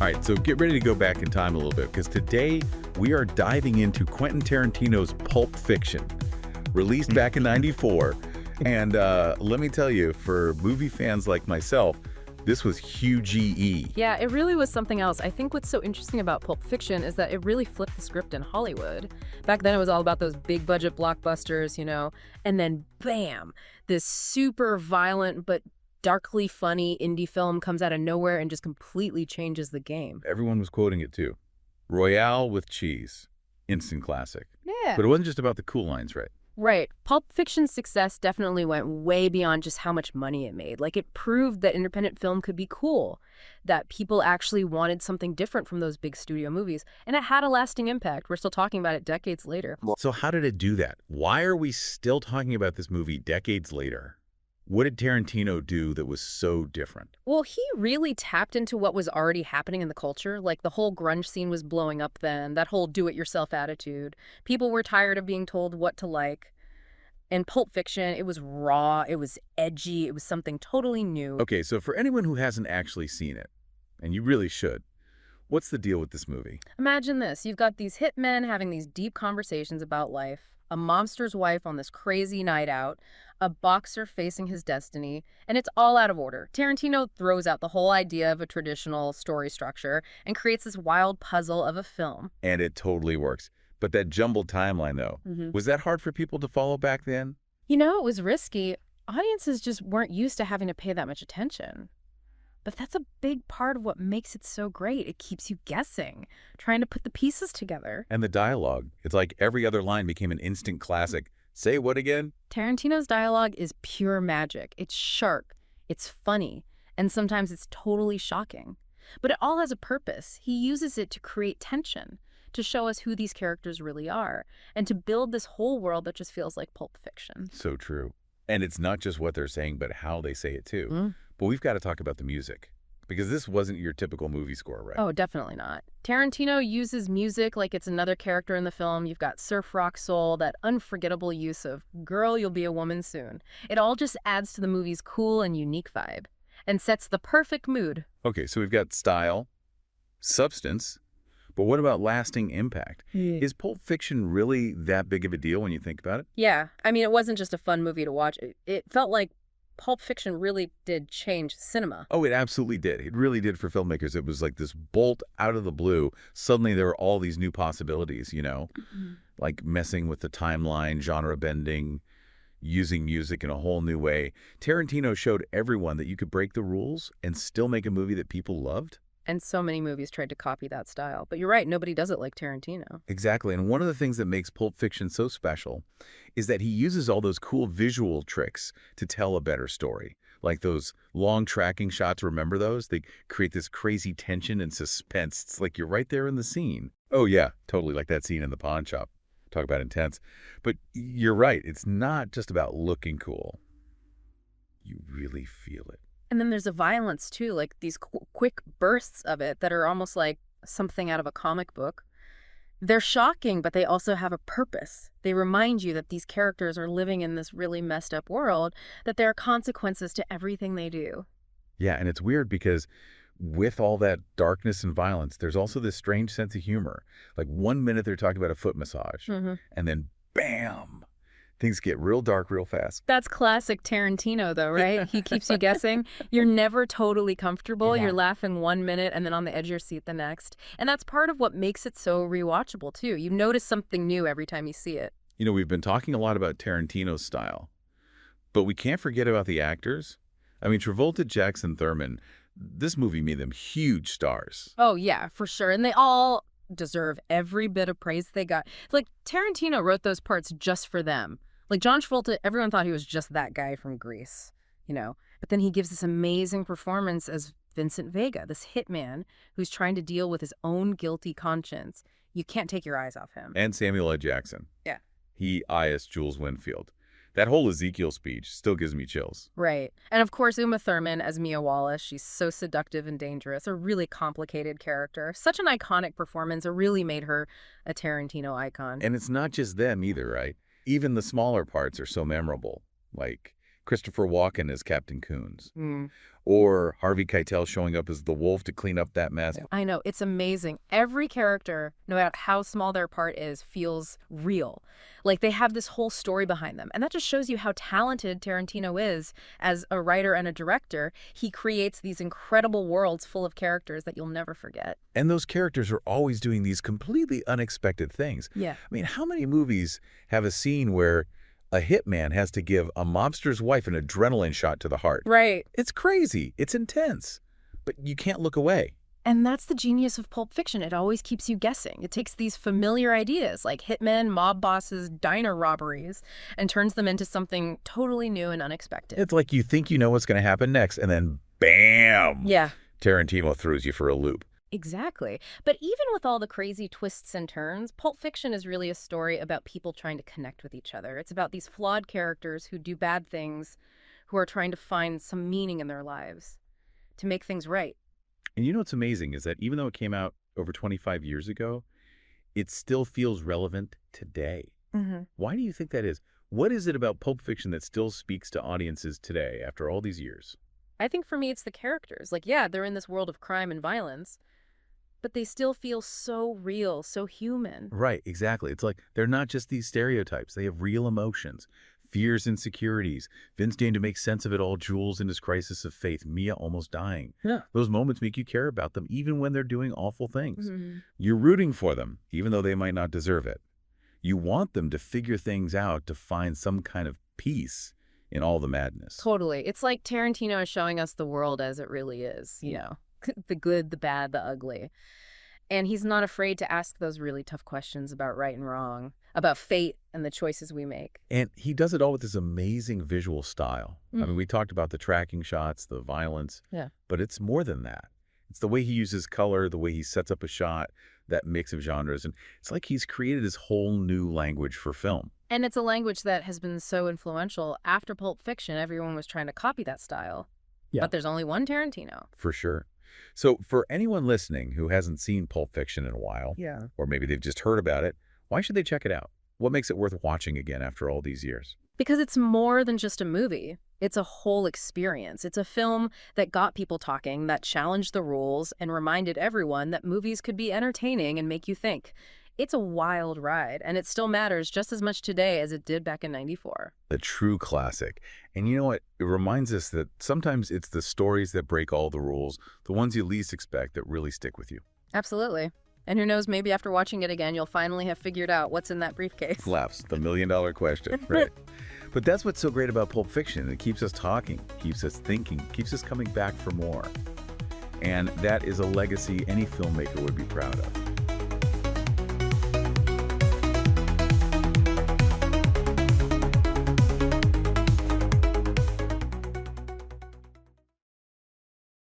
All right, so get ready to go back in time a little bit because today we are diving into Quentin Tarantino's Pulp Fiction, released back in '94. And let me tell you, for movie fans like myself, this was huge E. Yeah, it really was something else. I think what's so interesting about Pulp Fiction is that it really flipped the script in Hollywood. Back then it was all about those big budget blockbusters, and then bam, this super violent but darkly funny indie film comes out of nowhere and just completely changes the game. Everyone was quoting it too. Royale with cheese. Instant classic. Yeah. But it wasn't just about the cool lines, right? Right. Pulp Fiction's success definitely went way beyond just how much money it made. Like, it proved that independent film could be cool, that people actually wanted something different from those big studio movies, and it had a lasting impact. We're still talking about it decades later. So how did it do that? Why are we still talking about this movie decades later? What did Tarantino do that was so different? Well, he really tapped into what was already happening in the culture. Like, the whole grunge scene was blowing up then, that whole do-it-yourself attitude. People were tired of being told what to like. In Pulp Fiction, it was raw, it was edgy, it was something totally new. Okay, so for anyone who hasn't actually seen it, and you really should, what's the deal with this movie? Imagine this. You've got these hitmen having these deep conversations about life, a mobster's wife on this crazy night out, a boxer facing his destiny, and it's all out of order. Tarantino throws out the whole idea of a traditional story structure and creates this wild puzzle of a film. And it totally works. But that jumbled timeline, though, was that hard for people to follow back then? It was risky. Audiences just weren't used to having to pay that much attention. But that's a big part of what makes it so great. It keeps you guessing, trying to put the pieces together. And the dialogue. It's like every other line became an instant classic. Say what again? Tarantino's dialogue is pure magic. It's sharp, it's funny, and sometimes it's totally shocking. But it all has a purpose. He uses it to create tension, to show us who these characters really are, and to build this whole world that just feels like Pulp Fiction. So true. And it's not just what they're saying, but how they say it too. But we've got to talk about the music, because this wasn't your typical movie score, right? Oh, definitely not. Tarantino uses music like it's another character in the film. You've got surf rock soul, that unforgettable use of "Girl, You'll Be a Woman Soon." It all just adds to the movie's cool and unique vibe and sets the perfect mood. Okay, so we've got style, substance, but what about lasting impact? Is Pulp Fiction really that big of a deal when you think about it? Yeah, it wasn't just a fun movie to watch. It felt like Pulp Fiction really did change cinema. Oh, it absolutely did. It really did for filmmakers. It was like this bolt out of the blue. Suddenly there were all these new possibilities, like messing with the timeline, genre bending, using music in a whole new way. Tarantino showed everyone that you could break the rules and still make a movie that people loved. And so many movies tried to copy that style. But you're right, nobody does it like Tarantino. Exactly. And one of the things that makes Pulp Fiction so special is that he uses all those cool visual tricks to tell a better story. Like those long tracking shots, remember those? They create this crazy tension and suspense. It's like you're right there in the scene. Oh, yeah, totally, like that scene in the pawn shop. Talk about intense. But you're right. It's not just about looking cool. You really feel it. And then there's a violence, too, like these quick bursts of it that are almost like something out of a comic book. They're shocking, but they also have a purpose. They remind you that these characters are living in this really messed up world, that there are consequences to everything they do. Yeah, and it's weird because with all that darkness and violence, there's also this strange sense of humor. Like 1 minute they're talking about a foot massage, and then bam! Things get real dark real fast. That's classic Tarantino, though, right? He keeps you guessing. You're never totally comfortable. Yeah. You're laughing 1 minute and then on the edge of your seat the next. And that's part of what makes it so rewatchable, too. You notice something new every time you see it. We've been talking a lot about Tarantino's style, but we can't forget about the actors. Travolta, Jackson, Thurman, this movie made them huge stars. Oh, yeah, for sure. And they all deserve every bit of praise they got. It's like Tarantino wrote those parts just for them. Like John Travolta, everyone thought he was just that guy from Grease, But then he gives this amazing performance as Vincent Vega, this hitman who's trying to deal with his own guilty conscience. You can't take your eyes off him. And Samuel L. Jackson. Yeah. He is Jules Winfield. That whole Ezekiel speech still gives me chills. Right. And of course, Uma Thurman as Mia Wallace. She's so seductive and dangerous, a really complicated character. Such an iconic performance. It really made her a Tarantino icon. And it's not just them either, right? Even the smaller parts are so memorable, like Christopher Walken as Captain Coons. Mm. Or Harvey Keitel showing up as the wolf to clean up that mess. I know, it's amazing. Every character, no matter how small their part is, feels real. Like they have this whole story behind them. And that just shows you how talented Tarantino is as a writer and a director. He creates these incredible worlds full of characters that you'll never forget. And those characters are always doing these completely unexpected things. Yeah. I mean, how many movies have a scene where a hitman has to give a mobster's wife an adrenaline shot to the heart? Right. It's crazy. It's intense. But you can't look away. And that's the genius of Pulp Fiction. It always keeps you guessing. It takes these familiar ideas like hitmen, mob bosses, diner robberies, and turns them into something totally new and unexpected. It's like you think you know what's going to happen next, and then bam! Yeah. Tarantino throws you for a loop. Exactly. But even with all the crazy twists and turns, Pulp Fiction is really a story about people trying to connect with each other. It's about these flawed characters who do bad things, who are trying to find some meaning in their lives to make things right. And you know what's amazing is that even though it came out over 25 years ago, it still feels relevant today. Mm-hmm. Why do you think that is? What is it about Pulp Fiction that still speaks to audiences today after all these years? I think for me it's the characters. Like, yeah, they're in this world of crime and violence, but they still feel so real, so human. Right, exactly. It's like they're not just these stereotypes. They have real emotions, fears, insecurities. Vince needing to make sense of it all, Jules in his crisis of faith, Mia almost dying. Yeah. Those moments make you care about them even when they're doing awful things. Mm-hmm. You're rooting for them, even though they might not deserve it. You want them to figure things out, to find some kind of peace in all the madness. Totally. It's like Tarantino is showing us the world as it really is, you know, the good, the bad, the ugly. And he's not afraid to ask those really tough questions about right and wrong, about fate and the choices we make. And he does it all with this amazing visual style. I mean, we talked about the tracking shots, the violence, but it's more than that. It's the way he uses color, the way he sets up a shot, that mix of genres. And it's like he's created this whole new language for film. And it's a language that has been so influential. After Pulp Fiction, everyone was trying to copy that style. Yeah. But there's only one Tarantino. For sure. So for anyone listening who hasn't seen Pulp Fiction in a while, or maybe they've just heard about it, why should they check it out? What makes it worth watching again after all these years? Because it's more than just a movie. It's a whole experience. It's a film that got people talking, that challenged the rules, and reminded everyone that movies could be entertaining and make you think. It's a wild ride, and it still matters just as much today as it did back in '94. The true classic. And you know what? It reminds us that sometimes it's the stories that break all the rules, the ones you least expect, that really stick with you. Absolutely. And who knows, maybe after watching it again, you'll finally have figured out what's in that briefcase. Laughs, the million-dollar question, right? But that's what's so great about Pulp Fiction. It keeps us talking, keeps us thinking, keeps us coming back for more. And that is a legacy any filmmaker would be proud of.